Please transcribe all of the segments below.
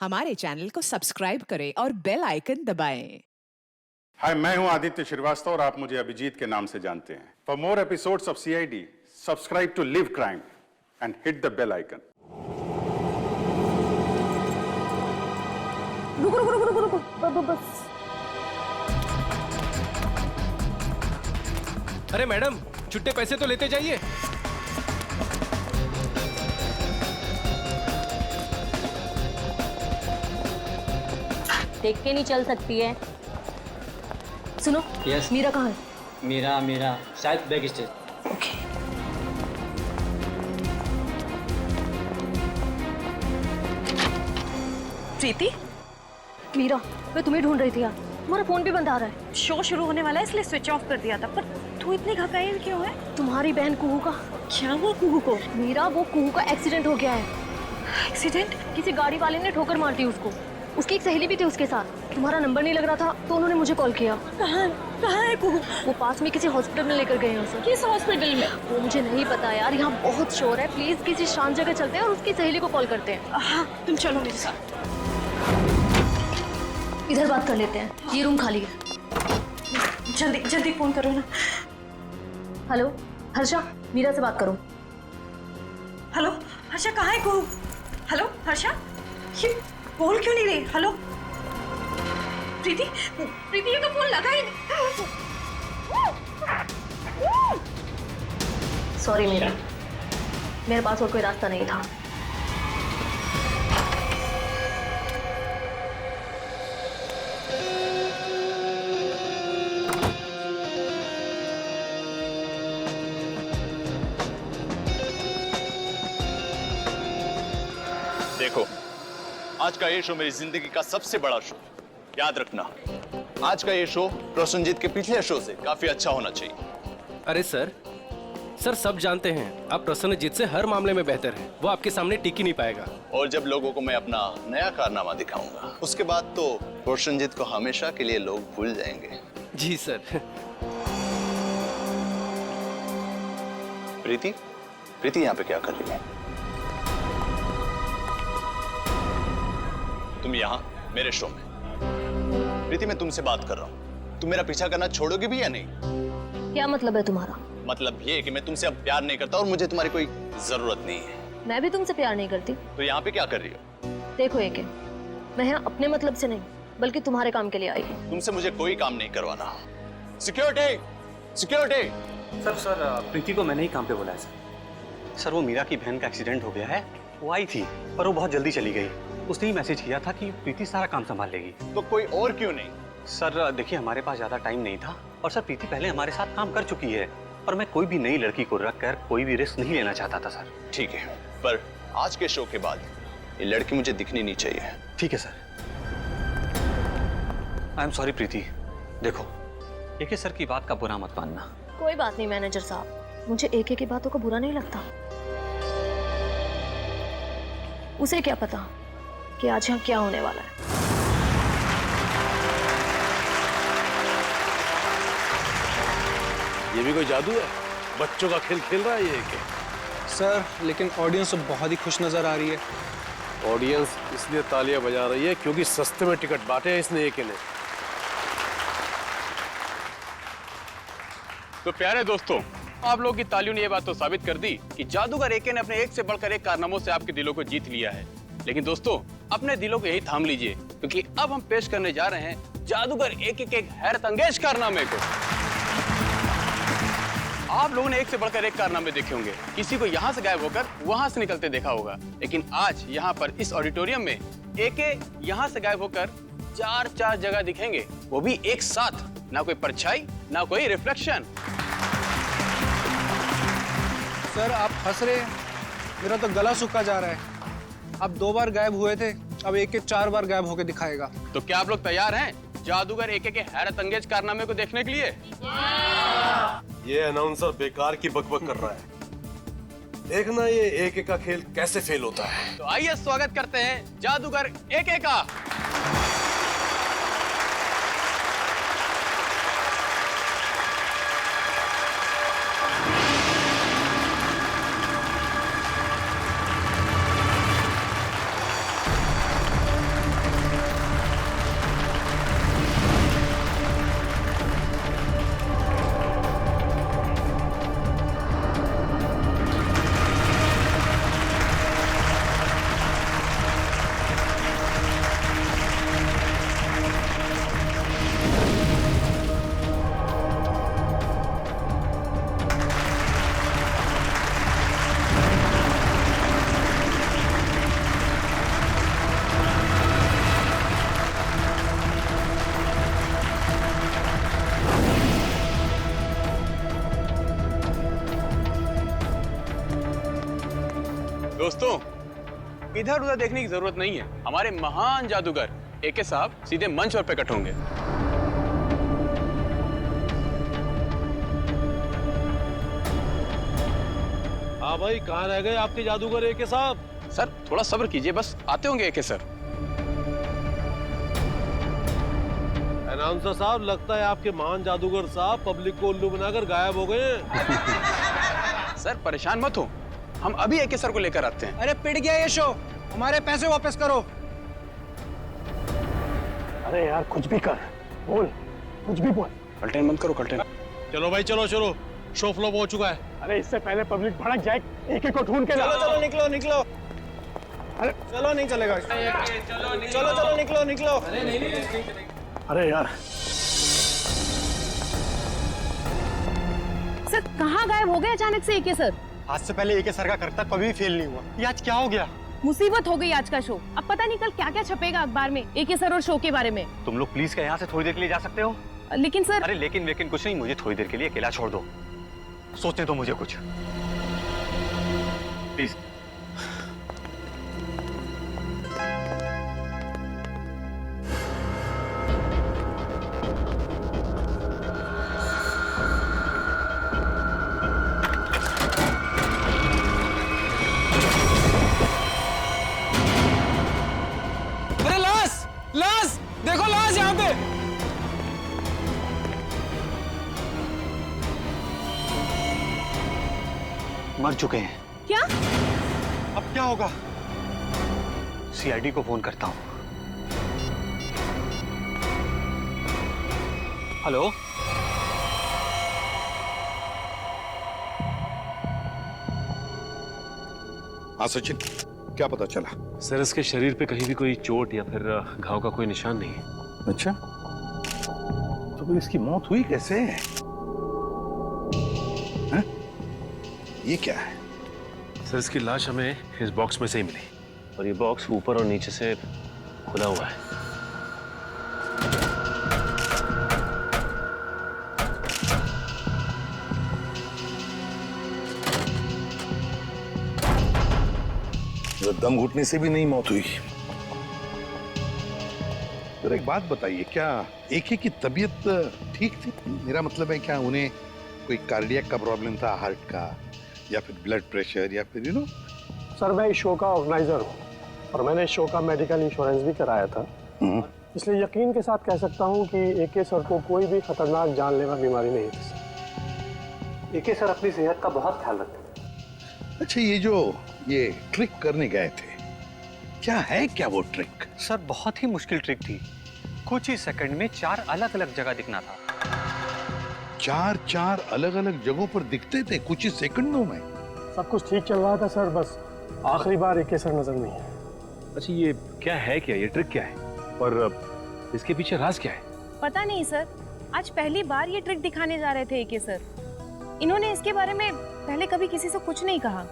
हमारे चैनल को सब्सक्राइब करें और बेल आइकन दबाएं। हाय, मैं हूं आदित्य श्रीवास्तव और आप मुझे अभिजीत के नाम से जानते हैं। For more episodes of CID, subscribe to live crime and hit the bell icon. रुको रुको रुको रुको रुको बस। अरे मैडम, छुट्टे पैसे तो लेते जाइए। देख के नहीं चल सकती है। सुनो, यस। मीरा कहाँ है? मेरा शायद बैक स्टेज। ओके। प्रीति, मीरा, मैं तुम्हें ढूंढ रही थी यार। तुम्हारा फोन भी बंद आ रहा है। शो शुरू होने वाला है इसलिए स्विच ऑफ कर दिया था। पर तू इतनी घबराई क्यों है? तुम्हारी बहन कुहू का। क्या हुआ कुहू को? मीरा, वो कुहू का एक्सीडेंट हो गया है। एक्सीडेंट? किसी गाड़ी वाले ने ठोकर मार दी उसको। उसकी एक सहेली भी थी उसके साथ। तुम्हारा नंबर नहीं लग रहा था तो उन्होंने मुझे कॉल किया। कहाँ है कुहू? वो पास में किसी हॉस्पिटल में लेकर गए हैं उसे। किस हॉस्पिटल में? वो मुझे नहीं पता यार, यहाँ बहुत शोर है। प्लीज किसी शांत जगह चलते हैं और उसकी सहेली को कॉल करते हैं। हाँ, तुम चलो मेरे साथ। इधर बात कर लेते हैं, ये रूम खाली है। जल्दी जल्दी फोन करो ना। हेलो हर्षा, मीरा से बात करो। हेलो हर्षा, कहाँ है कुहू? हेलो हर्षा, ये बोल क्यों नहीं रही? हेलो प्रीति, प्रीति ये तो फोन लगा ही नहीं। सॉरी मीरा, मेरे पास और कोई रास्ता नहीं था। देखो, आज का ये शो मेरी जिंदगी का सबसे बड़ा शो। याद रखना, आज का ये शो प्रसन्नजीत के पिछले शो से काफी अच्छा होना चाहिए। अरे सर सब जानते हैं आप प्रसन्नजीत से हर मामले में बेहतर हैं। वो आपके सामने टिक ही नहीं पाएगा। और जब लोगों को मैं अपना नया कारनामा दिखाऊंगा, उसके बाद तो प्रसन्नजीत को हमेशा के लिए लोग भूल जाएंगे। जी सर। प्रीति, प्रीति यहाँ पे क्या कर रही है? तुम यहाँ मेरे शो में। प्रीति, मैं तुमसे बात कर रहा हूँ। तुम मेरा पीछा करना छोड़ोगे भी या नहीं? क्या मतलब है तुम्हारा? मतलब ये कि मैं तुमसे अब प्यार नहीं करता और मुझे तुम्हारी कोई जरूरत नहीं है। मैं भी तुमसे प्यार नहीं करती। तो यहाँ पे क्या कर रही हो? देखो एके, मैं यहाँ अपने मतलब से नहीं बल्कि तुम्हारे काम के लिए आई हूँ। तुमसे मुझे कोई काम नहीं करवाना। Security, security. सर प्रीति को मैंने ही काम पे बुलाया सर। वो मीरा की बहन का एक्सीडेंट हो गया है। वो आई थी पर वो बहुत जल्दी चली गई। उसने ही मैसेज किया था कि प्रीति सारा काम संभाल लेगी। तो कोई और क्यों नहीं? सर देखिए, हमारे पास ज्यादा टाइम नहीं था और सर प्रीति पहले हमारे साथ काम कर चुकी है और मैं कोई भी नई लड़की को रख कर कोई भी रिस्क नहीं लेना चाहता था सर। ठीक है, पर आज के शो के बाद ये लड़की मुझे दिखनी नहीं चाहिए। ठीक है सर। आई एम सॉरी प्रीति। देखो, एके सर की बात का बुरा मत मानना। कोई बात नहीं मैनेजर साहब, मुझे एके की बातों का बुरा नहीं लगता। उसे क्या पता कि आज यहाँ क्या होने वाला है। ये भी कोई जादू है? बच्चों का खेल खेल रहा है ये क्या? सर लेकिन ऑडियंस तो बहुत ही खुश नजर आ रही है। ऑडियंस इसलिए तालियां बजा रही है क्योंकि सस्ते में टिकट बांटे हैं इसने एक ने। तो प्यारे दोस्तों, आप लोगों की तालियों ने ये बात तो साबित कर दी कि जादूगर एके ने अपने एक से बढ़कर एक कारनामों से आपके दिलों को जीत लिया है। लेकिन दोस्तों, अपने दिलों को यही थाम लीजिए क्योंकि अब हम पेश करने जा रहे हैं जादूगर एके के एक हैरत अंगेज कारनामे को। आप लोगों ने एक से बढ़कर एक कारनामे देखे होंगे। किसी को यहाँ से गायब होकर वहां से निकलते देखा होगा, लेकिन आज यहाँ पर इस ऑडिटोरियम में एके यहाँ से गायब होकर चार जगह दिखेंगे, वो भी एक साथ। ना कोई परछाई, ना कोई रिफ्लेक्शन। सर आप हंस रहे हैं, मेरा तो गला सूखा जा रहा है। अब 2 बार गायब हुए थे, अब एक 4 बार गायब होके दिखाएगा। तो क्या आप लोग तैयार हैं जादूगर एके के हैरत अंगेज कारनामे को देखने के लिए? ये अनाउंसर बेकार की बकबक कर रहा है। देखना ये एके का खेल कैसे फेल होता है। तो आइए स्वागत करते हैं जादूगर एके का। दोस्तों, इधर उधर देखने की जरूरत नहीं है। हमारे महान जादूगर एके साहब सीधे मंच पर प्रकट होंगे। हाँ भाई, कहाँ रह गए आपके जादूगर एके साहब? सर थोड़ा सब्र कीजिए, बस आते होंगे एके सर। अनाउंसर साहब, लगता है आपके महान जादूगर साहब पब्लिक को उल्लू बनाकर गायब हो गए हैं। सर परेशान मत हो, हम अभी एके सर को लेकर आते हैं। अरे पिट गया ये शो, हमारे पैसे वापस करो। अरे यार कुछ भी कर, बोल, कुछ भी बोल। कल्टेन बंद करो, कल्टेन। चलो भाई चलो चलो, शो फ्लॉप हो चुका है। अरे इससे पहले पब्लिक भड़क जाए, एके को ढूंढ के ला। चलो चलो निकलो निकलो। अरे चलो नहीं चलेगा। चलो चलो निकलो निकलो। अरे यार सर कहाँ गायब हो गए अचानक से एके सर? आज से पहले एके सर का करतब कभी भी फेल नहीं हुआ। ये आज क्या हो गया? मुसीबत हो गई आज का शो। अब पता नहीं कल क्या क्या छपेगा अखबार में एके सर और शो के बारे में। तुम लोग प्लीज क्या यहाँ से थोड़ी देर के लिए जा सकते हो? लेकिन सर। अरे लेकिन कुछ नहीं, मुझे थोड़ी देर के लिए अकेला छोड़ दो, सोचने दो मुझे कुछ, प्लीज। अरे लाश, लाश देखो, लाश यहाँ पे। मर चुके हैं। क्या? अब क्या होगा? सीआईडी को फोन करता हूँ। हेलो, हाँ सचिन, क्या पता चला? सर इसके शरीर पे कहीं भी कोई चोट या फिर घाव का कोई निशान नहीं है। अच्छा, तो फिर इसकी मौत हुई कैसे? हैं? ये क्या है? सर इसकी लाश हमें इस बॉक्स में से ही मिली, और ये बॉक्स ऊपर और नीचे से खुला हुआ है। दम घुटने से भी नहीं मौत हुई। तो एक बात बताइए, क्या एके की तबीयत ठीक थी? मेरा मतलब है, क्या उन्हें कोई कार्डियक का प्रॉब्लम था, हार्ट का, या फिर ब्लड प्रेशर, या फिर सर मैं इस शो का ऑर्गेनाइजर हूँ और मैंने इस शो का मेडिकल इंश्योरेंस भी कराया था, इसलिए यकीन के साथ कह सकता हूँ कि एके सर को कोई भी खतरनाक जानलेवा बीमारी नहीं थी। एके सर अपनी सेहत का बहुत ख्याल रखते थे। अच्छा, ये ट्रिक करने गए थे, क्या है क्या वो ट्रिक? सर बहुत ही मुश्किल ट्रिक थी। कुछ ही सेकंड में 4 अलग अलग जगह दिखना था। 4 अलग अलग जगहों पर दिखते थे कुछ ही सेकंडों में? सब कुछ ठीक चल रहा था सर, बस आखिरी बार एके सर नजर नहीं है। अच्छा ये क्या है, क्या ये ट्रिक क्या है, और इसके पीछे राज क्या है? पता नहीं सर, आज पहली बार ये ट्रिक दिखाने जा रहे थे एके सर। इन्होंने इसके बारे में पहले कभी किसी से कुछ नहीं कहा।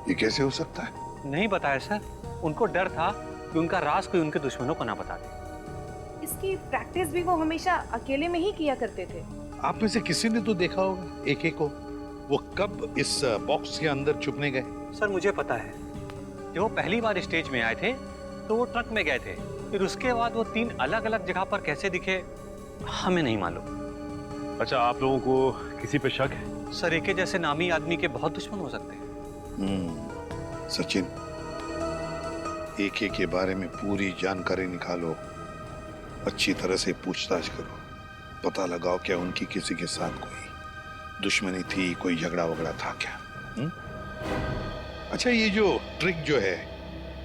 ये कैसे हो सकता है? नहीं बताया सर, उनको डर था कि उनका राज कोई उनके दुश्मनों को ना बता दे। इसकी प्रैक्टिस भी वो हमेशा अकेले में ही किया करते थे। आप में से किसी ने तो देखा होगा एके को, वो कब इस बॉक्स के अंदर छुपने गए? सर मुझे पता है, जब वो पहली बार स्टेज में आए थे तो वो ट्रक में गए थे, फिर उसके बाद वो 3 अलग अलग जगह पर कैसे दिखे हमें नहीं मालूम। अच्छा, आप लोगों को किसी पे शक है? सर एके जैसे नामी आदमी के बहुत दुश्मन हो सकते हैं। सचिन, एके के बारे में पूरी जानकारी निकालो, अच्छी तरह से पूछताछ करो, पता लगाओ क्या उनकी किसी के साथ कोई दुश्मनी थी, कोई झगड़ा वगड़ा था क्या? अच्छा, ये जो ट्रिक जो है,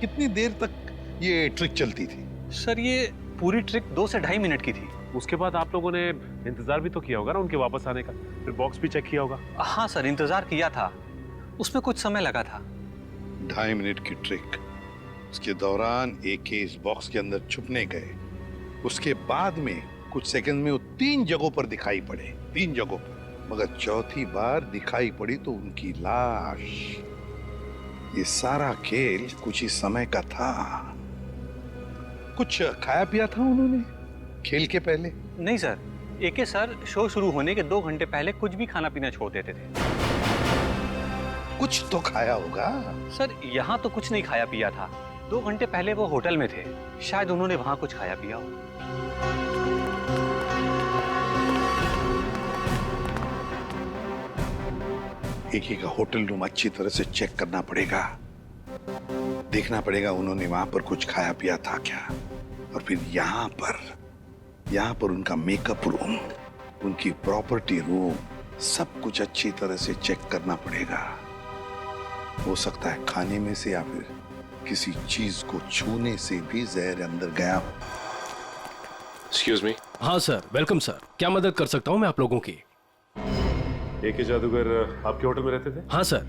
कितनी देर तक ये ट्रिक चलती थी? सर ये पूरी ट्रिक 2 से 2.5 मिनट की थी। उसके बाद आप लोगों ने इंतजार भी तो किया होगा ना उनके वापस आने का, फिर बॉक्स भी चेक किया होगा। हाँ सर, इंतजार किया था, उसमें कुछ समय लगा था। 2.5 मिनट की ट्रिक, उसके दौरान एके इस बॉक्स के अंदर छुपने गए, उसके बाद में कुछ सेकंड में वो 3 जगहों पर दिखाई पड़े, 3 जगहों पर, मगर चौथी बार दिखाई पड़ी तो उनकी लाश। ये सारा खेल कुछ ही समय का था। कुछ खाया पिया था उन्होंने खेल के पहले? नहीं सर, एके सर शो शुरू होने के 2 घंटे पहले कुछ भी खाना पीना छोड़ देते थे। कुछ तो खाया होगा। सर यहाँ तो कुछ नहीं खाया पिया था। 2 घंटे पहले वो होटल में थे, शायद उन्होंने वहां कुछ खाया पिया हो। एके का होटल रूम अच्छी तरह से चेक करना पड़ेगा, देखना पड़ेगा उन्होंने वहां पर कुछ खाया पिया था क्या। और फिर यहाँ पर उनका मेकअप रूम, उनकी प्रॉपर्टी रूम, सब कुछ अच्छी तरह से चेक करना पड़ेगा। हो सकता है खाने में से या फिर किसी चीज को छूने से भी जहर अंदर गया। Excuse me. हाँ सर, वेलकम सर। क्या मदद कर सकता हूँ मैं आप लोगों की? एके जादूगर आपके होटल में रहते थे? हाँ सर,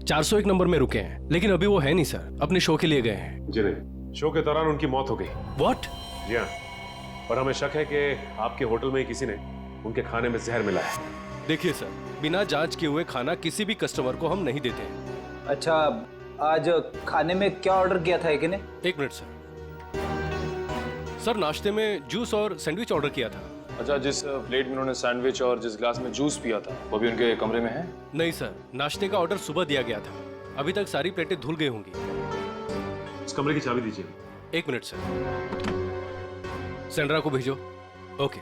401 नंबर में रुके हैं, लेकिन अभी वो है नहीं सर, अपने शो के लिए गए हैं। जी नहीं, शो के दौरान उनकी मौत हो गई। व्हाट? जी हाँ, और हमें शक है कि आपके होटल में ही किसी ने उनके खाने में जहर मिला है। देखिए सर, बिना जांच किए हुए खाना किसी भी कस्टमर को हम नहीं देते हैं। अच्छा, आज खाने में क्या ऑर्डर किया था एके ने? 1 मिनट सर। सर नाश्ते में जूस और सैंडविच ऑर्डर किया था। अच्छा, जिस प्लेट में उन्होंने सैंडविच और जिस ग्लास में जूस पिया था वो भी उनके कमरे में है? नहीं सर, नाश्ते का ऑर्डर सुबह दिया गया था, अभी तक सारी प्लेटें धुल गई होंगी। इस कमरे की चाबी दीजिए। 1 मिनट सर। सेंड्रा को भेजो। ओके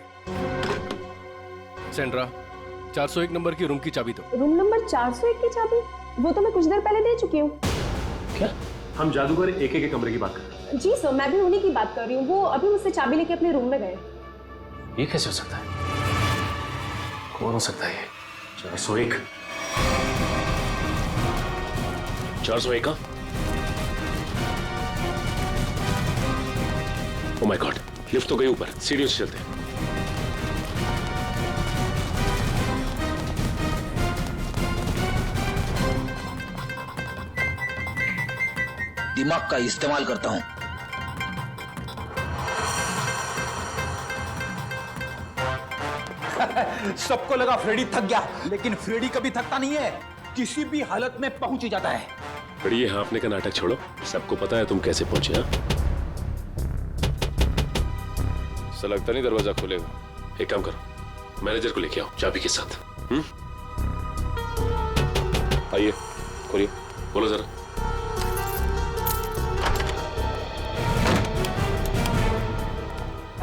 सेंड्रा, 401 नंबर की रूम की चाबी दो। रूम नंबर 401 की चाबी? वो तो मैं कुछ देर पहले दे चुकी हूँ। क्या? हम जादूगर एके के कमरे की बात कर रहे हैं। जी सर, मैं भी उन्हीं की बात कर रही हूँ। वो अभी मुझसे चाबी लेके अपने रूम में गए। ये कैसे हो सकता है? कौन हो सकता है ये? 401? 401 का? ओह माय गॉड, लिफ्ट तो गई ऊपर, सीढ़ियों से चलते हैं। दिमाग का इस्तेमाल करता हूं। सबको लगा फ्रेडी थक गया, लेकिन फ्रेडी कभी थकता नहीं है, किसी भी हालत में पहुंच ही जाता है। फ्रेडी, ये हाँफने का नाटक छोड़ो, सबको पता है तुम कैसे पहुंचे। हाँ, ऐसा लगता नहीं दरवाजा खोलेगा। एक काम करो, मैनेजर को लेके आओ चाबी के साथ। आइए, खोलिए, बोलो जरा।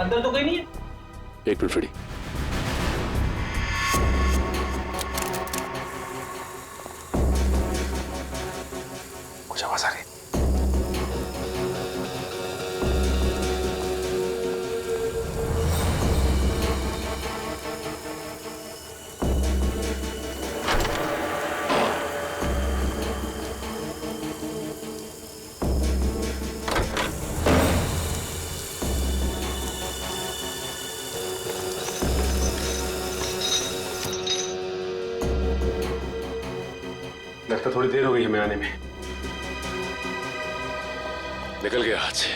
अंदर तो कोई नहीं है। 1 मिनट फ्रेडी। कुछ आवाज आ रही है। लगता थोड़ी देर हो गई हमें आने में। निकल गया हाथ से।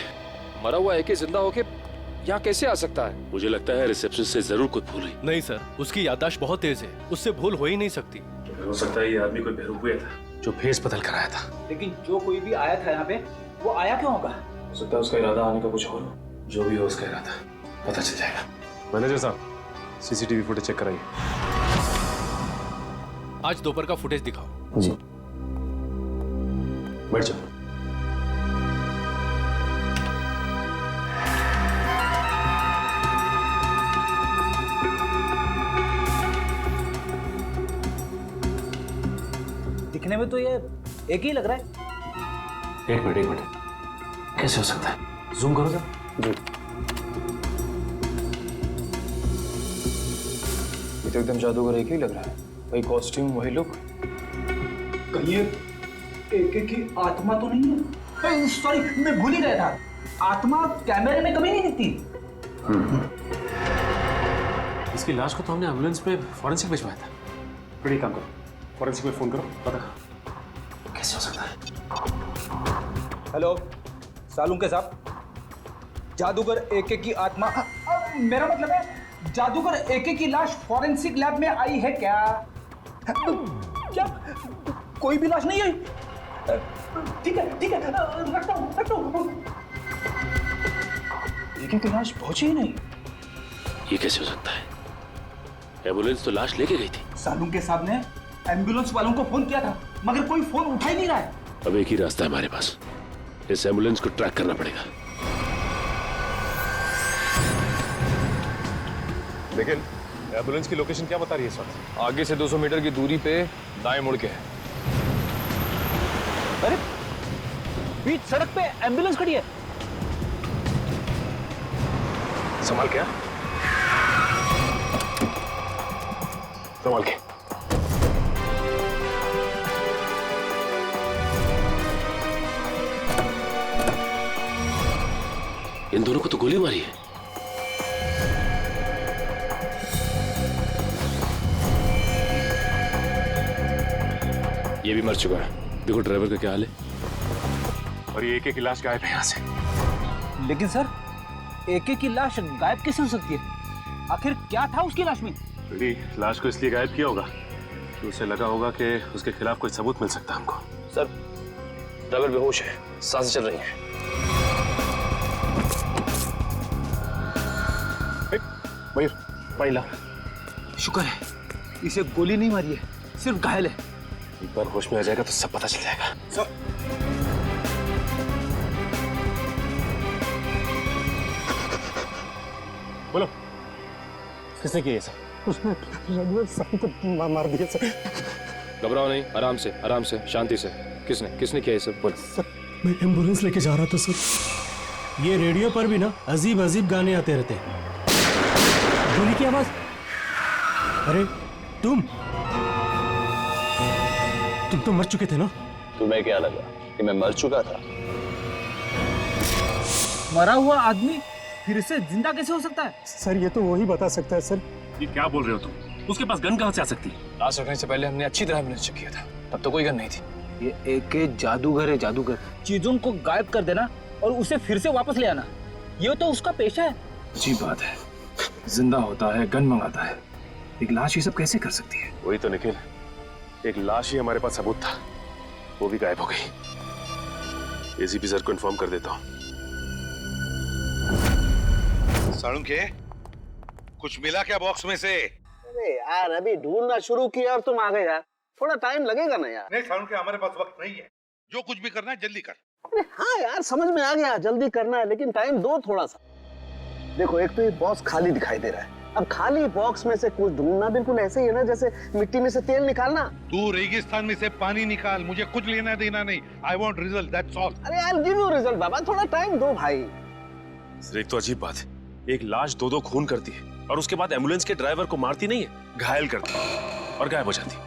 मरा हुआ एके जिंदा होके यहाँ कैसे आ सकता है? मुझे लगता है रिसेप्शन से जरूर कुछ भूल हुई। नहीं सर, उसकी याददाश्त बहुत तेज है, उससे भूल हो ही नहीं सकती। हो सकता है ये आदमी कोई बेवकूफ हुआ था जो फेस बदल कर आया था। लेकिन जो कोई भी आया था यहाँ पे, वो आया क्यों होगा? हो सकता है उसका इरादा आने का कुछ और हो। जो भी हो उसका इरादा पता चल जाएगा। मैनेजर साहब, सीसीटीवी फुटेज चेक कराइए। आज दोपहर का फुटेज दिखाओ। जी। बैठ जाओ। दिखने में तो ये एक ही लग रहा है। एक मिनट, कैसे हो सकता है? जूम करो जरा। जी। ये तो एकदम जादूगर एक ही लग रहा है, वही कॉस्ट्यूम, वही लुक। कहीं एके की आत्मा तो नहीं है? सॉरी, मैं भूल ही गया था, आत्मा कैमरे में कभी नहीं दिखती। इसकी लाश को तो हमने एम्बुलेंस में फॉरेंसिक भिजवाया था। बड़ी काम करो, फॉरेंसिक में फोन करो, पता कैसे हो सकता है। हेलो सालुंके साहब, जादूगर एके की आत्मा, मेरा मतलब है जादूगर एके की लाश फॉरेंसिक लैब में आई है क्या? क्या कोई भी लाश नहीं आई? ठीक है रखता हूँ। एके की लाश पहुंची ही नहीं। ये कैसे हो सकता है? एम्बुलेंस तो लाश लेके गई थी। सालुंके साहब ने एम्बुलेंस वालों को फोन किया था, मगर कोई फोन उठा ही नहीं रहा है। अब एक ही रास्ता है हमारे पास, इस एम्बुलेंस को ट्रैक करना पड़ेगा। लेकिन एम्बुलेंस की लोकेशन क्या बता रही है सर? आगे से 200 मीटर की दूरी पे दाएं मुड़ के है। अरे बीच सड़क पे एम्बुलेंस खड़ी है। संभाल के, संभाल के। इन दोनों को तो गोली मारी है। ये भी मर चुका है। देखो ड्राइवर का क्या हाल है। और ये एक की लाश गायब है यहां से। लेकिन सर एके की लाश गायब कैसे हो सकती है? आखिर क्या था उसकी लाश में? लाश को इसलिए गायब किया होगा तो उसे लगा होगा कि उसके खिलाफ कोई सबूत मिल सकता है हमको। सर ड्राइवर बेहोश है, सांसें चल रही हैं। मयूर पानी ला। शुक्र है इसे गोली नहीं मारी है, सिर्फ घायल है। एक बार होश में आ जाएगा तो सब पता चल जाएगा। सर बोलो किसने किया ये सब? उसने रघुवीर साहब को मार दिया सर। घबराओ नहीं, आराम से शांति से। किसने किया ये सब? बोलो। सर मैं एम्बुलेंस लेके जा रहा था सर। ये रेडियो पर भी ना अजीब अजीब गाने आते रहते हैं। गोली की आवाज। अरे तुम तो मर चुके थे ना? तुम्हें क्या लगा कि मैं मर चुका था? मरा हुआ आदमी फिर से जिंदा कैसे हो सकता है? सर ये तो वही बता सकता है सर। ये क्या बोल रहे हो तुम? उसके पास गन कहां से आ सकती है? लाश रखने से पहले हमने अच्छी तरह एम्बुलेंस चेक किया था, तब तो कोई गन नहीं थी। ये एके जादूगर है, जादूगर। चीजों को गायब कर देना और उसे फिर से वापस ले आना, ये तो उसका पेशा है। अजीब बात है, जिंदा होता है, गन मंगाता है, एक लाश ये सब कैसे कर सकती है? वही तो निखिल, एक लाश ही हमारे पास सबूत था, वो भी गायब हो गई। एसीपी सर को इन्फॉर्म कर देता हूँ। साळुंखे, कुछ मिला क्या बॉक्स में से? अरे यार अभी ढूंढना शुरू किया और तुम आ गए यार, थोड़ा टाइम लगेगा ना यार। नहीं साळुंखे, हमारे पास वक्त नहीं है, जो कुछ भी करना है जल्दी कर। अरे हाँ यार समझ में आ गया, जल्दी करना है लेकिन टाइम दो थोड़ा सा। देखो एक तो ये बॉक्स खाली दिखाई दे रहा है, अब खाली बॉक्स में से कुछ ढूंढना बिल्कुल ऐसे ही है ना जैसे मिट्टी में से तेल निकालना। तू रेगिस्तान में से पानी निकाल, मुझे कुछ लेना देना नहीं। I want result, that's all. अरे यार गिव यू रिजल्ट बाबा, थोड़ा टाइम दो भाई। सर एक तो अजीब बात है, एक लाश दो खून करती है और उसके बाद एम्बुलेंस के ड्राइवर को मारती नहीं है, घायल करती है और गायब हो जाती है,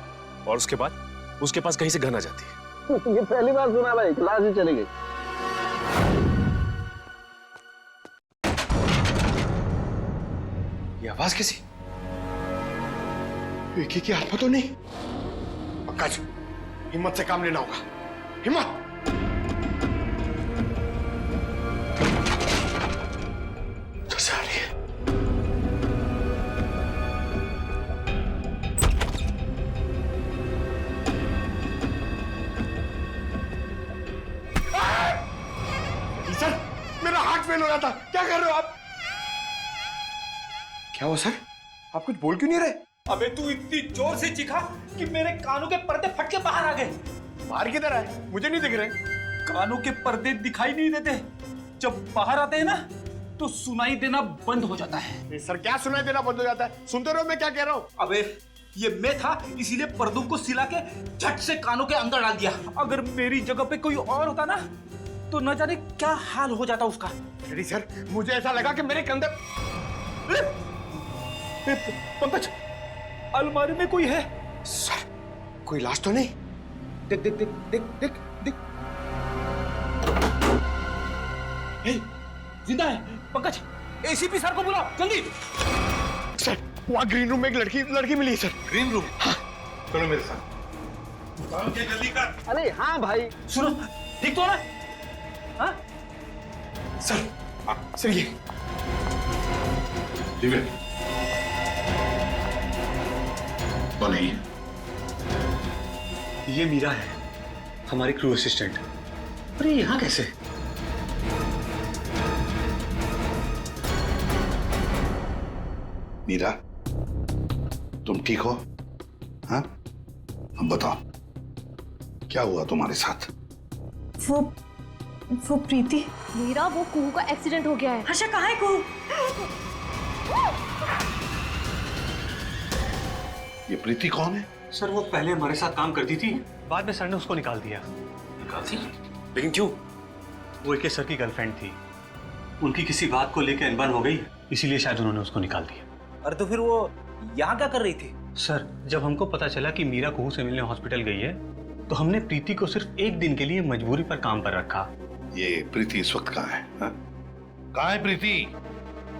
और उसके बाद उसके पास कहीं से गन आ जाती है। ये पहली बार सुना भाई, लाश ही चली गई। ये आवाज कैसी? विकी की आत्मा तो नहीं? पंकज, हिम्मत से काम लेना होगा, हिम्मत। तो से आ रही है। सर मेरा हार्ट फेल हो रहा था, क्या कर रहे हो आप? क्या हुआ सर, आप कुछ बोल क्यों नहीं रहे? अबे तू इतनी जोर से चीखा कि मेरे कानों के पर्दे फट के बाहर आ गए। बाहर किधर आए? मुझे नहीं दिख रहे। कानों के पर्दे दिखाई नहीं देते, जब बाहर आते हैं ना तो सुनाई देना बंद हो जाता है। सर क्या सुनाई देना बंद हो जाता है? सुनते रहो मैं क्या कह रहा हूँ। अबे ये मैं था, इसीलिए पर्दों को सिला के झट से कानों के अंदर डाल दिया। अगर मेरी जगह पे कोई और होता ना तो न जाने क्या हाल हो जाता उसका। रेडी सर, मुझे ऐसा लगा कि मेरे कंधे। पंकज, अलमारी में कोई है। सर कोई लाश तो नहीं? देख देख देख देख देख देख, जिंदा है। पंकज, एसीपी सर को बुलाओ जल्दी। सर वहाँ ग्रीन रूम में एक लड़की मिली है सर। Green room? हाँ चलो मेरे साथ। जल्दी कर। अरे हाँ भाई सुनो, ठीक तो ना? हाँ सर, सर ये ठीक है। कौन है ये मीरा है, हमारी क्रू असिस्टेंट। अरे यहाँ कैसे? मीरा, तुम ठीक हो? हाँ अब बताओ, क्या हुआ तुम्हारे साथ? वो प्रीति। मीरा, वो कुहू का एक्सीडेंट हो गया है। हर्षा कहाँ है कुहू? ये प्रीति कौन है? सर वो पहले हमारे साथ काम करती थी, बाद में सर ने उसको निकाल दिया। निकाल दी? लेकिन क्यों? वो एक सर की गर्लफ्रेंड थी, उनकी किसी बात को लेकर अनबन हो गई, इसीलिए शायद उन्होंने उसको निकाल दिया। अरे तो फिर वो यहाँ क्या कर रही थी? सर जब हमको पता चला कि मीरा कुहू से मिलने हॉस्पिटल गई है, तो हमने प्रीति को सिर्फ एक दिन के लिए मजबूरी पर काम पर रखा। ये प्रीति इस वक्त कहाँ है? कहाँ है प्रीति?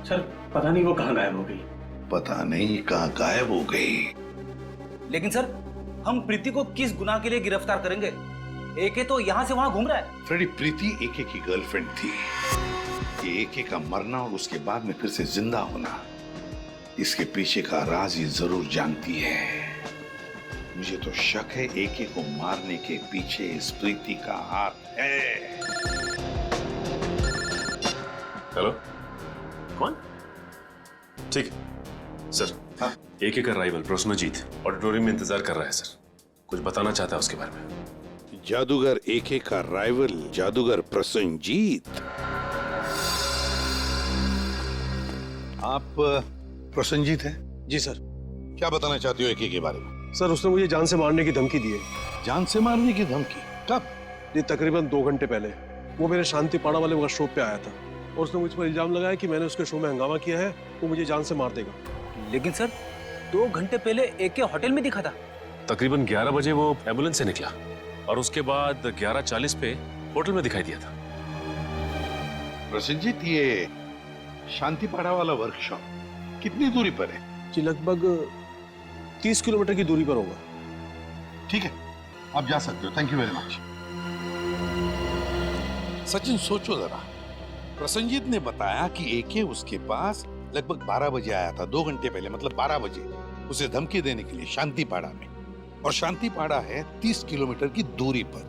सर पता नहीं वो कहाँ गायब हो गई। पता नहीं कहाँ गायब हो गई। लेकिन सर हम प्रीति को किस गुनाह के लिए गिरफ्तार करेंगे? एके तो यहाँ से वहाँ घूम रहा है। फ्रेडी, प्रीति एके की गर्लफ्रेंड थी। ये एके का मरना और उसके बाद में फिर से जिंदा होना, इसके पीछे का राज ये जरूर जानती है। मुझे तो शक है एके को मारने के पीछे इस प्रीति का हाथ है। हेलो, कौन? ठीक है सर। हाँ, एके का राइवल प्रसन्नजीत ऑडिटोरियम में इंतजार कर रहा है सर, कुछ बताना चाहता है उसके बारे में। जादूगर एके का राइवल जादूगर प्रसन्नजीत। आप प्रसन्नजीत हैं? जी सर। क्या बताना चाहते हो एके के बारे में? सर उसने मुझे जान से मारने की धमकी दी है। जान से मारने की धमकी? कब? ये तकरीबन 2 घंटे पहले। वो मेरे शांति पाड़ा वाले वर्कशॉप पे आया था और उसने मुझ पर इल्जाम लगाया कि मैंने उसके शो में हंगामा किया है, वो मुझे जान से मार देगा। लेकिन सर 2 घंटे पहले एके होटल में दिखा था। तकरीबन 11 बजे वो एम्बुलेंस से निकला और उसके बाद 11:40 पे होटल में दिखाई दिया था। प्रसन्नजीत, ये शांतिपाड़ा वाला वर्कशॉप कितनी दूरी पर है? जी लगभग 30 किलोमीटर की दूरी पर होगा। ठीक है, आप जा सकते हो। Thank you very much. Sachin, सोचो जरा, प्रसन्नजीत ने बताया कि एके उसके पास लगभग 12 बजे आया था, 2 घंटे पहले, मतलब 12 बजे उसे धमकी देने के लिए शांतिपाड़ा में। और शांतिपाड़ा है 30 किलोमीटर की दूरी पर।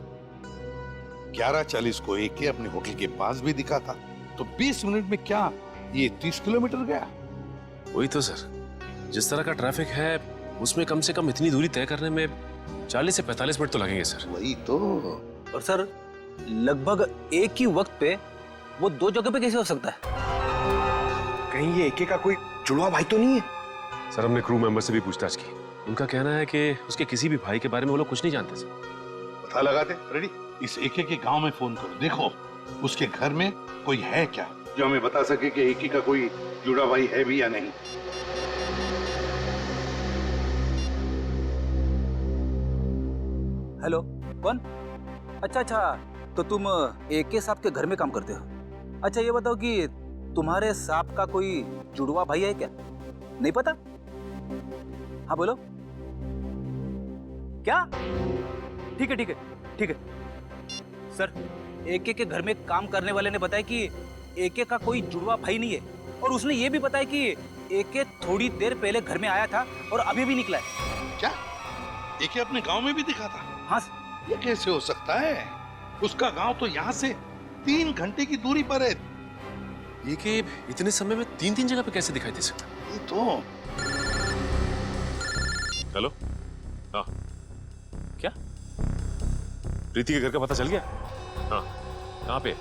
11:40 को एके अपने होटल के पास भी दिखा था, तो 20 मिनट में क्या ये 30 किलोमीटर गया? वही तो सर, जिस तरह का ट्रैफिक है उसमें कम से कम इतनी दूरी तय करने में 40 से 45 मिनट तो लगेंगे सर। वही तो। और सर लगभग एक ही वक्त पे वो 2 जगह पे कैसे हो सकता है? कहीं ये एके का कोई जुड़वा भाई तो नहीं है? सर हमने क्रू मेंबर से भी पूछताछ की, उनका कहना है कि उसके किसी भी भाई के बारे में वो लोग कुछ नहीं जानते सर। पता लगाते। रेडी, इस एके के गांव में फोन करो, देखो उसके घर में कोई है क्या जो हमें बता सके कि एके का कोई जुड़ा भाई है भी या नहीं। हेलो, कौन? अच्छा, तो तुम एके साहब के घर में काम करते हो? अच्छा ये बताओ कि तुम्हारे साहब का कोई जुड़वा भाई है क्या? नहीं पता? हाँ बोलो। क्या? ठीक है। सर एके के घर में काम करने वाले ने बताया कि एके का कोई जुड़वा भाई नहीं है, और उसने ये भी बताया कि एके थोड़ी देर पहले घर में आया था और अभी भी निकला है। क्या एके अपने गांव में भी दिखा था? हाँ। ये कैसे हो सकता है? उसका गांव तो यहाँ से 3 घंटे की दूरी पर है। ये कि इतने समय में 3 जगह पे कैसे दिखाई दे सकता? ये तो। हेलो, हाँ क्या प्रीति के घर का पता चल गया? हाँ, कहाँ पे?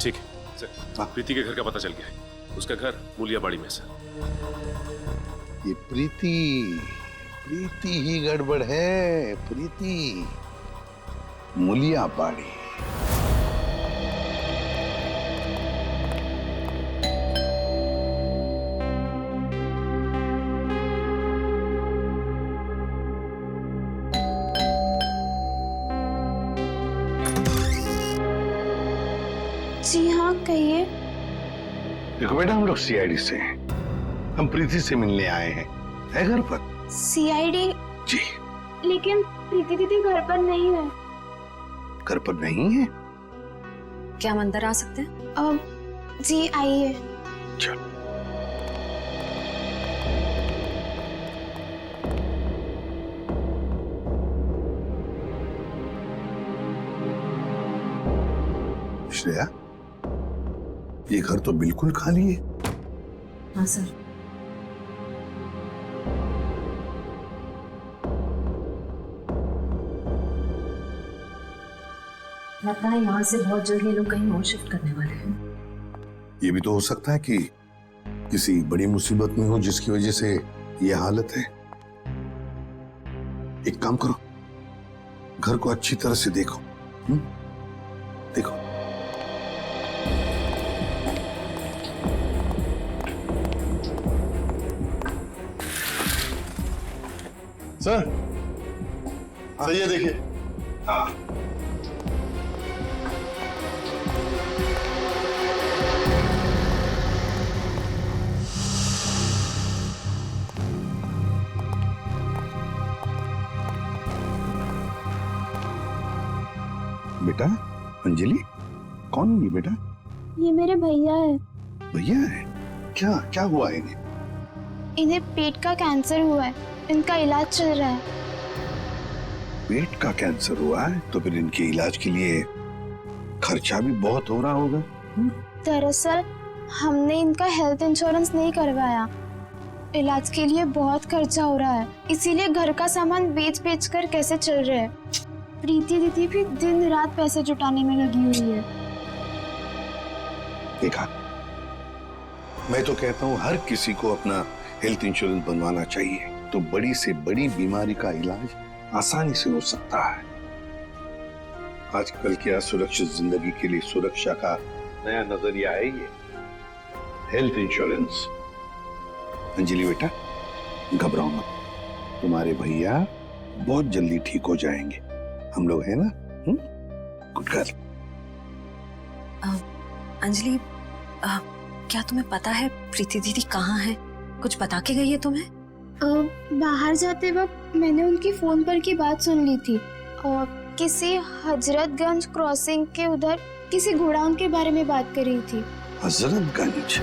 ठीक है सर, प्रीति के घर का पता चल गया है। उसका घर मूलियाबाड़ी में सर। ये प्रीति ही गड़बड़ है। प्रीति मूलियाबाड़ी। जी हाँ, कहिए। देखो बेटा, हम लोग सीआईडी से हैं। हम प्रीति से मिलने आए हैं। है घर पर? सीआईडी? जी। लेकिन प्रीति दीदी घर पर नहीं है। घर पर नहीं है? क्या हम अंदर आ सकते हैं? जी आइए। चलो। श्रेया, ये घर तो बिल्कुल खाली है। हाँ सर। लगता है यहाँ से बहुत जल्द ये लोग कहीं और शिफ्ट करने वाले हैं। ये भी तो हो सकता है कि किसी बड़ी मुसीबत में हो जिसकी वजह से ये हालत है। एक काम करो, घर को अच्छी तरह से देखो। देखो सर, सही है, देखिए। हाँ। बेटा अंजलि, कौन है ये बेटा? ये मेरे भैया है। भैया है? क्या क्या हुआ है इन्हें? इन्हें पेट का कैंसर हुआ है, इनका इलाज चल रहा है। पेट का कैंसर हुआ है तो फिर इनके इलाज के लिए खर्चा भी बहुत हो रहा होगा। दरअसल हमने इनका हेल्थ इंश्योरेंस नहीं करवाया, इलाज के लिए बहुत खर्चा हो रहा है, इसीलिए घर का सामान बेच बेच कर कैसे चल रहे हैं। प्रीति दीदी भी दिन रात पैसे जुटाने में लगी हुई है। देखा, मैं तो कहता हूँ हर किसी को अपना हेल्थ इंश्योरेंस बनवाना चाहिए, तो बड़ी से बड़ी बीमारी का इलाज आसानी से हो सकता है। आजकल की असुरक्षित जिंदगी के लिए सुरक्षा का नया नजरिया है ये हेल्थ इंश्योरेंस। अंजलि बेटा, घबराओ मत, तुम्हारे भैया बहुत जल्दी ठीक हो जाएंगे, हम लोग हैं ना। Good girl. अंजलि, क्या तुम्हें पता है प्रीति दीदी कहाँ है? कुछ बता के गई है तुम्हें? बाहर जाते वक्त मैंने उनकी फोन पर की बात सुन ली थी। किसी हजरतगंज क्रॉसिंग के उधर किसी गोडाउन के बारे में बात कर रही थी। हजरतगंज?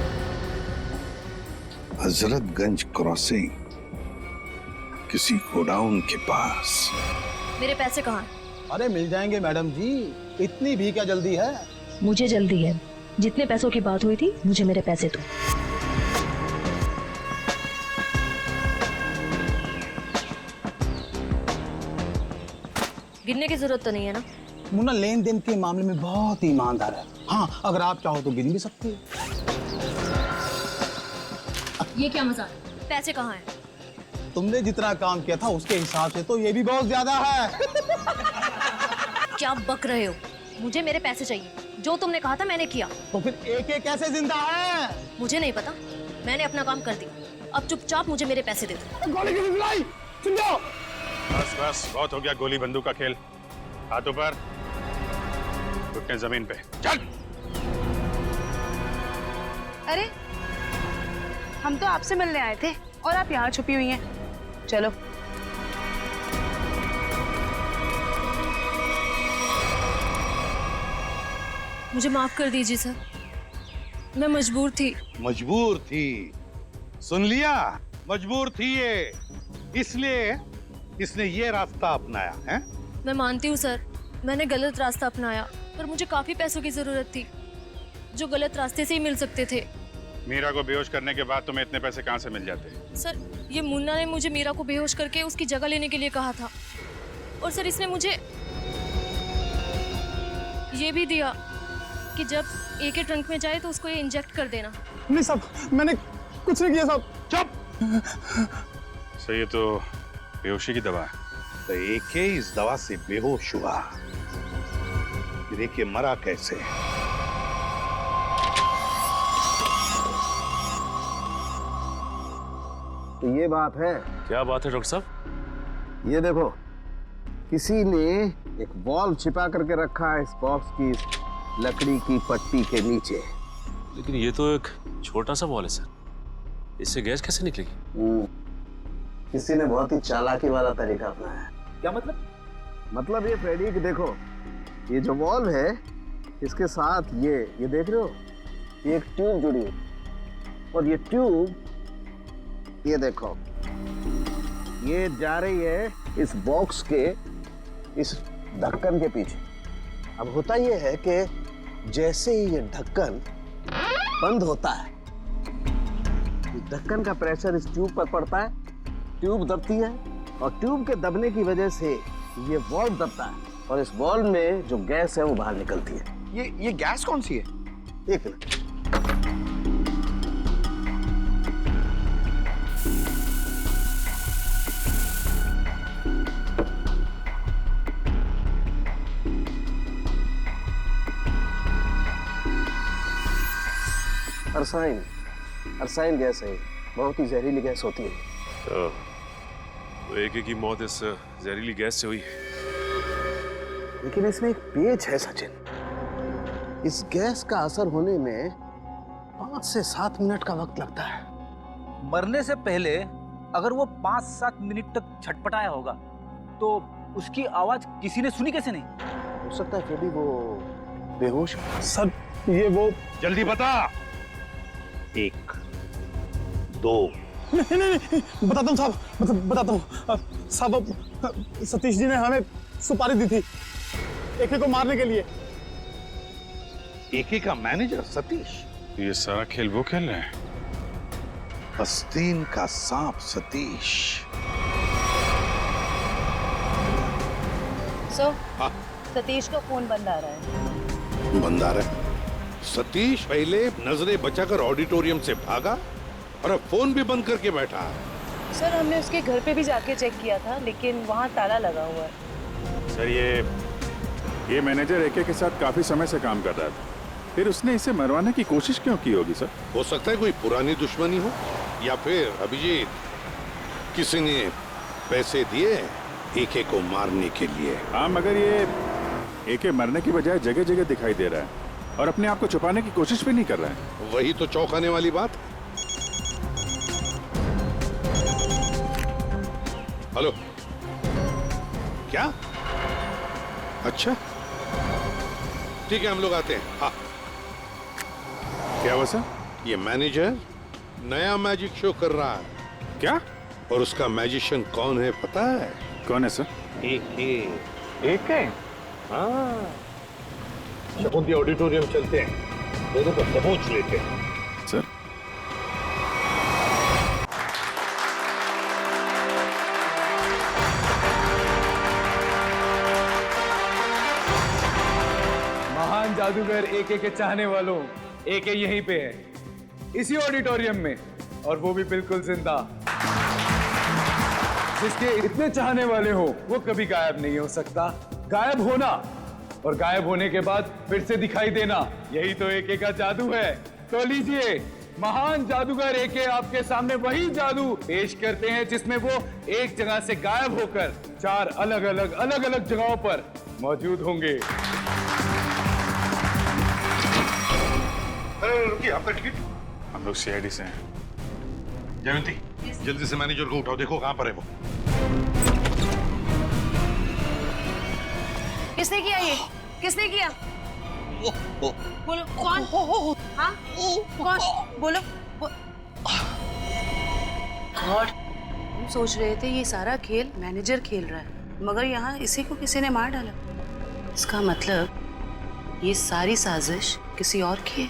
हजरतगंज क्रॉसिंग, किसी गोडाउन के पास। मेरे पैसे कहाँ? अरे मिल जाएंगे मैडम जी, इतनी भी क्या जल्दी है? मुझे जल्दी है, जितने पैसों की बात हुई थी मुझे मेरे पैसे दो। गिनने की जरूरत तो नहीं है ना? मुन्ना लेन देन के मामले में बहुत ईमानदार है। हाँ, अगर आप चाहो तो गिन भी सकते हो। ये क्या मजाक? पैसे कहाँ हैं? तुमने जितना काम किया था उसके हिसाब से तो ये भी बहुत ज्यादा है। क्या बक रहे हो? मुझे मेरे पैसे चाहिए, जो तुमने कहा था मैंने किया। तो फिर एक एक कैसे जिंदा है? मुझे नहीं पता, मैंने अपना काम कर दिया, अब चुपचाप मुझे मेरे पैसे दे दो। गोली की सिलाई, सुन जाओ। बस बस, बहुत हो गया गोली बंदूक का खेल। हाथ ऊपर, घुटने जमीन पे, चल। अरे हम तो आपसे मिलने आए थे और आप यहाँ छुपी हुई हैं। चलो। मुझे माफ कर दीजिए सर, मैं मजबूर थी। मजबूर थी? सुन लिया, मजबूर थी ये, इसलिए इसने ये रास्ता अपनाया है। मैं मानती हूँ सर, मैंने गलत रास्ता अपनाया, पर मुझे काफी पैसों की जरूरत थी जो गलत रास्ते से ही मिल सकते थे। मीरा को बेहोश करने के बाद तुम्हें इतने पैसे कहाँ से मिल जाते? सर, ये मुन्ना ने मुझे मीरा को बेहोश करके उसकी जगह लेने के लिए कहा था, और सर इसने मुझे ये भी दिया कि जब एक ही ट्रंक में जाए तो उसको ये इंजेक्ट कर देना। नहीं साहब, मैंने कुछ नहीं किया साहब। चुप। सही है, तो बेहोशी की दवा है। तो एके इस दवा से बेहोश हुआ, फिर एके मरा कैसे? तो ये बात है। क्या बात है डॉक्टर साहब? ये देखो, किसी ने एक बॉल्ब छिपा करके रखा है इस बॉक्स की लकड़ी की पट्टी के नीचे। लेकिन ये तो एक छोटा सा बॉल है सर, इससे गैस कैसे निकलेगी? किसी ने बहुत ही चालाकी वाला तरीका अपनाया है। क्या मतलब? मतलब ये फ्रेडी कि देखो, ये जो बॉल है इसके साथ ये देख रहे हो, ये एक ट्यूब जुड़ी है, और ये ट्यूब ये देखो, ये जा रही है इस बॉक्स के इस ढक्कन के पीछे। अब होता ये है कि जैसे ही ये ढक्कन बंद होता है, ढक्कन का प्रेशर इस ट्यूब पर पड़ता है, ट्यूब दबती है, और ट्यूब के दबने की वजह से ये वॉल्व दबता है, और इस बॉल में जो गैस है वो बाहर निकलती है। ये गैस कौन सी है? एक मिनट। अरसाइन गैस है, बहुत ही जहरीली गैस होती है। तो एके की मौत इस जहरीली गैस से हुई। लेकिन इसमें एक पेच है सचिन। इस गैस का असर होने में 5 से 7 मिनट का वक्त लगता है। मरने से पहले अगर वो 5-7 मिनट तक छटपटाया होगा तो उसकी आवाज किसी ने सुनी कैसे नहीं? हो सकता है फ्रेडी वो बेहोश। सर ये वो जल्दी बता। 1 2 नहीं, बताता हूँ साहब, बताता हूँ साहब। सतीश जी ने हमें सुपारी दी थी एके को मारने के लिए। एके का मैनेजर सतीश? ये सारा खेल वो खेल रहे हैं। आस्तीन का सांप सतीश। सतीश का फोन बंद आ रहा है। बंद आ रहा है? सतीश पहले नजरें बचाकर ऑडिटोरियम से भागा और अब फोन भी बंद करके बैठा है। सर हमने उसके घर पे भी जाके चेक किया था, लेकिन वहाँ ताला लगा हुआ है। सर ये मैनेजर एके के साथ काफी समय से काम कर रहा था, फिर उसने इसे मरवाने की कोशिश क्यों की होगी सर? हो सकता है कोई पुरानी दुश्मनी हो, या फिर अभिजीत किसी ने पैसे दिए एके को मारने के लिए। हाँ, मगर ये एके मरने की बजाय जगह जगह दिखाई दे रहा है और अपने आप को छुपाने की कोशिश भी नहीं कर रहा है। वही तो चौंकाने वाली बात। हेलो, क्या? अच्छा ठीक है, हम लोग आते हैं। हाँ। क्या हुआ सर? ये मैनेजर नया मैजिक शो कर रहा है। क्या? और उसका मैजिशियन कौन है पता है? कौन है सर? एक है। हाँ, शकुंती ऑडिटोरियम चलते हैं, दोनों को दबोच लेते हैं। सर महान जादूगर एके के चाहने वालों, एके यहीं पे है, इसी ऑडिटोरियम में, और वो भी बिल्कुल जिंदा। जिसके इतने चाहने वाले हो वो कभी गायब नहीं हो सकता। गायब होना और गायब होने के बाद फिर से दिखाई देना, यही तो एके का जादू है। तो लीजिए, महान जादूगर एके आपके सामने वही जादू पेश करते हैं जिसमें वो एक जगह से गायब होकर 4 अलग अलग जगहों पर मौजूद होंगे। रुकिए, आपका टिकट? हम लोग सीआईडी से हैं। जयंती, जल्दी से मैनेजर को उठाओ, देखो कहां पर है वो। किसने किया ये? किसने किया? बोलो कौन? हाँ? कौन? बोलो। गॉड, हम सोच रहे थे ये सारा खेल मैनेजर खेल रहा है, मगर यहाँ इसी को किसी ने मार डाला। इसका मतलब ये सारी साजिश किसी और की है।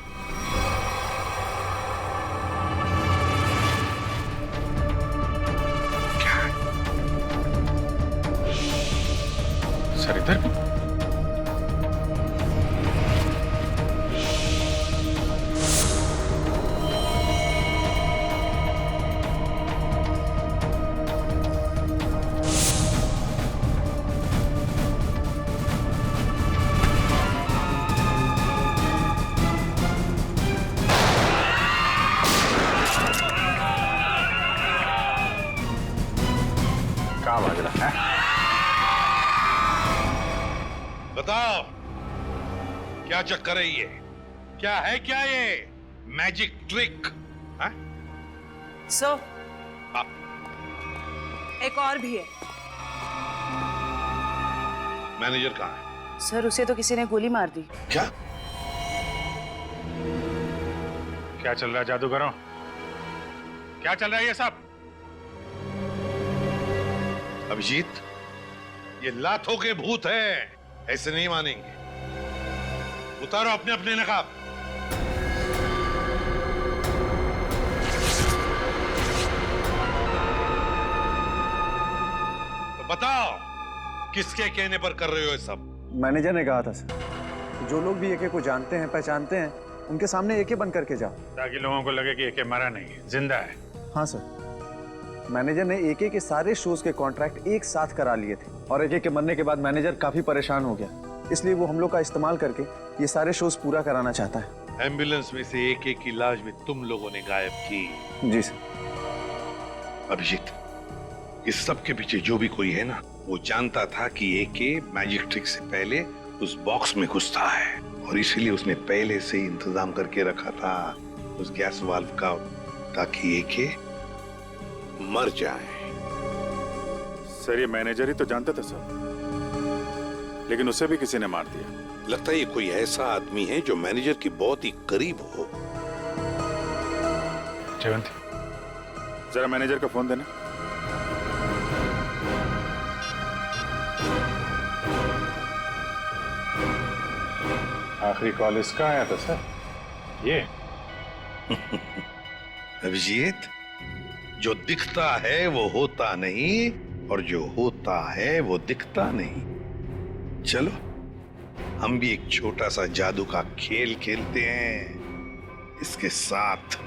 सर इधर भी? कहाँ भाग रहा है? बताओ, क्या चक्कर है ये? क्या है क्या ये मैजिक ट्रिक? सो एक और भी है। मैनेजर कहाँ है? सर उसे तो किसी ने गोली मार दी। क्या? क्या चल रहा है जादूगरों? क्या चल रहा है ये सब? अभिजीत, ये लातों के भूत है, ऐसे नहीं मानेंगे। उतारो अपने अपने नकाब। तो बताओ, किसके कहने पर कर रहे हो ये सब? मैनेजर ने कहा था सर, जो लोग भी एके को जानते हैं पहचानते हैं उनके सामने एके बन करके जाओ, ताकि लोगों को लगे कि एके मरा नहीं है, जिंदा है। हाँ सर, मैनेजर ने एके के सारे शोज के कॉन्ट्रैक्ट एक साथ करा लिए थे और एके के मरने के बाद मैनेजर काफी परेशान हो गया, इसलिए वो हम लोग का इस्तेमाल करके ये सारे शोज पूरा कराना चाहता है। एम्बुलेंस में से एके की लाश भी तुम लोगों ने गायब की? जी सर। अभिजीत, इस सब के पीछे जो भी कोई है ना, वो जानता था कि एके मैजिक ट्रिक से पहले उस बॉक्स में घुसता है और इसीलिए उसने पहले से ही इंतजाम करके रखा था उस गैस वाल्व का, ताकि एके मर जाए। सर ये मैनेजर ही तो जानता था सर, लेकिन उसे भी किसी ने मार दिया। लगता है ये कोई ऐसा आदमी है जो मैनेजर की बहुत ही करीब हो। जयवंती, जरा मैनेजर का फोन देना। आखिरी कॉल इसका आया था सर। ये अभिजीत, जो दिखता है वो होता नहीं और जो होता है वो दिखता नहीं। चलो हम भी एक छोटा सा जादू का खेल खेलते हैं इसके साथ।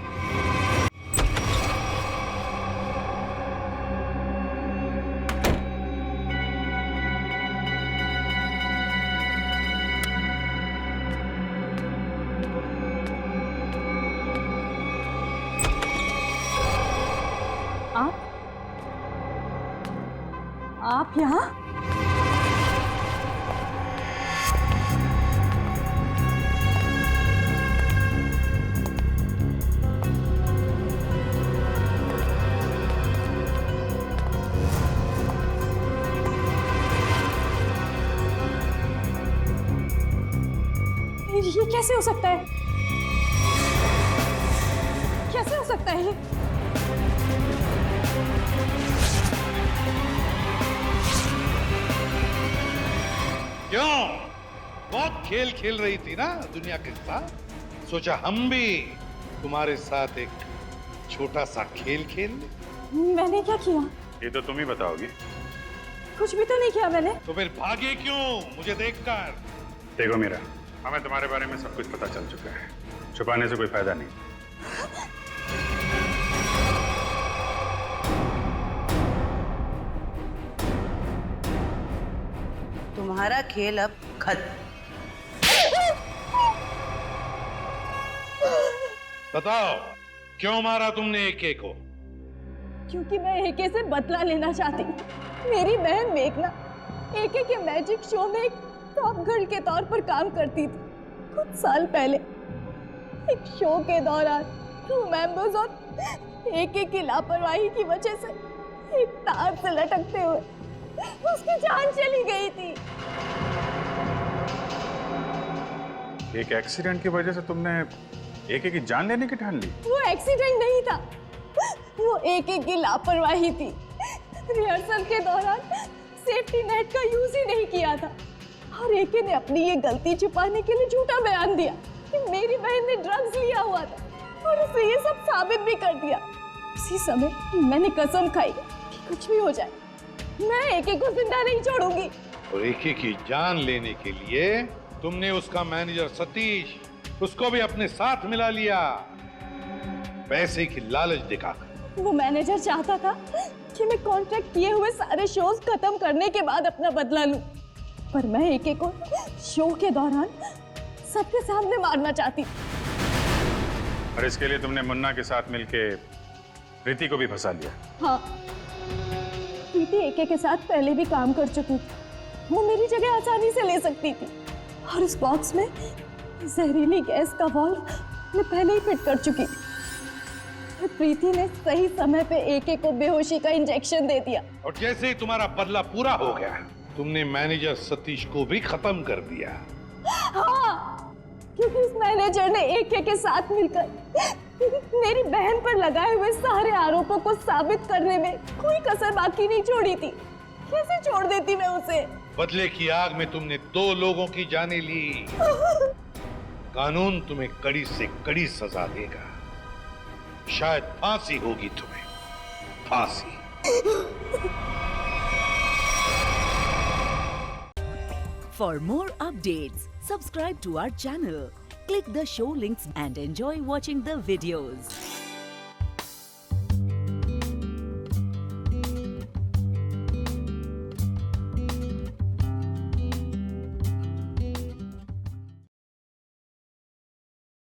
आप यहाँ? ये कैसे हो सकता है? कैसे हो सकता है ये? क्यों? बहुत खेल खेल रही थी ना दुनिया के साथ, सोचा हम भी तुम्हारे साथ एक छोटा सा खेल खेल ले। मैंने क्या किया? ये तो तुम ही बताओगी। कुछ भी तो नहीं किया मैंने। तो फिर भागे क्यों मुझे देखकर? देखो मीरा, हमें तुम्हारे बारे में सब कुछ पता चल चुका है, छुपाने से कोई फायदा नहीं। तुम्हारा खेल अब खत्म। बताओ क्यों मारा तुमने एके को? क्योंकि मैं एके से बदला लेना चाहती थी। मेरी बहन मेघना एके के मैजिक शो में एक टॉप गर्ल के तौर पर काम करती थी। कुछ साल पहले एक शो के दौरान क्रू मेंबर्स और एके की लापरवाही की वजह से एक तार से लटकते हुए उसकी जान चली गई थी। एक एक्सीडेंट की वजह से तुमने एके की जान लेने की ठान ली? वो एक्सीडेंट नहीं था, वो एके की लापरवाही थी। रिहर्सल के दौरान सेफ्टी नेट का यूज ही नहीं किया था और एके ने अपनी ये गलती छुपाने के लिए झूठा बयान दिया कि मेरी बहन ने ड्रग्स लिया हुआ था और उसे ये सब साबित भी कर दिया। उसी समय मैंने कसम खाई कि कुछ भी हो जाए मैं एके को जिंदा नहीं छोड़ूंगी। और एके की जान लेने के लिए तुमने उसका मैनेजर सतीश, उसको भी अपने साथ मिला लिया, पैसे की लालच दिखाकर। वो मैनेजर चाहता था कि मैं कॉन्ट्रैक्ट किए हुए सारे शोज खत्म करने के बाद अपना बदला लूं, पर मैं एके को शो के दौरान सबके सामने मारना चाहती थी। और इसके लिए तुमने मुन्ना के साथ मिलके प्रीति को भी फंसा लिया? हाँ, प्रीति एके के साथ पहले भी काम कर चुकी थी, वो मेरी जगह आसानी से ले सकती थी और उस बॉक्स में जहरीली गैस का वाल्व मैं पहले ही फिट कर चुकी थी। प्रीति ने सही समय पे एके को बेहोशी का इंजेक्शन दे दिया और जैसे ही तुम्हारा बदला पूरा हो गया तुमने मैनेजर सतीश को भी खत्म कर दिया। हाँ, क्योंकि उस मैनेजर ने एके के साथ मिलकर मेरी बहन पर लगाए हुए सारे आरोपों को साबित करने में कोई कसर बाकी नहीं छोड़ी थी। कैसे छोड़ देती मैं उसे? बदले की आग में तुमने 2 लोगों की जानें ली। कानून तुम्हें कड़ी से कड़ी सजा देगा, शायद फांसी होगी तुम्हें, फांसी। For more updates, subscribe to our channel, click the show links and enjoy watching the videos.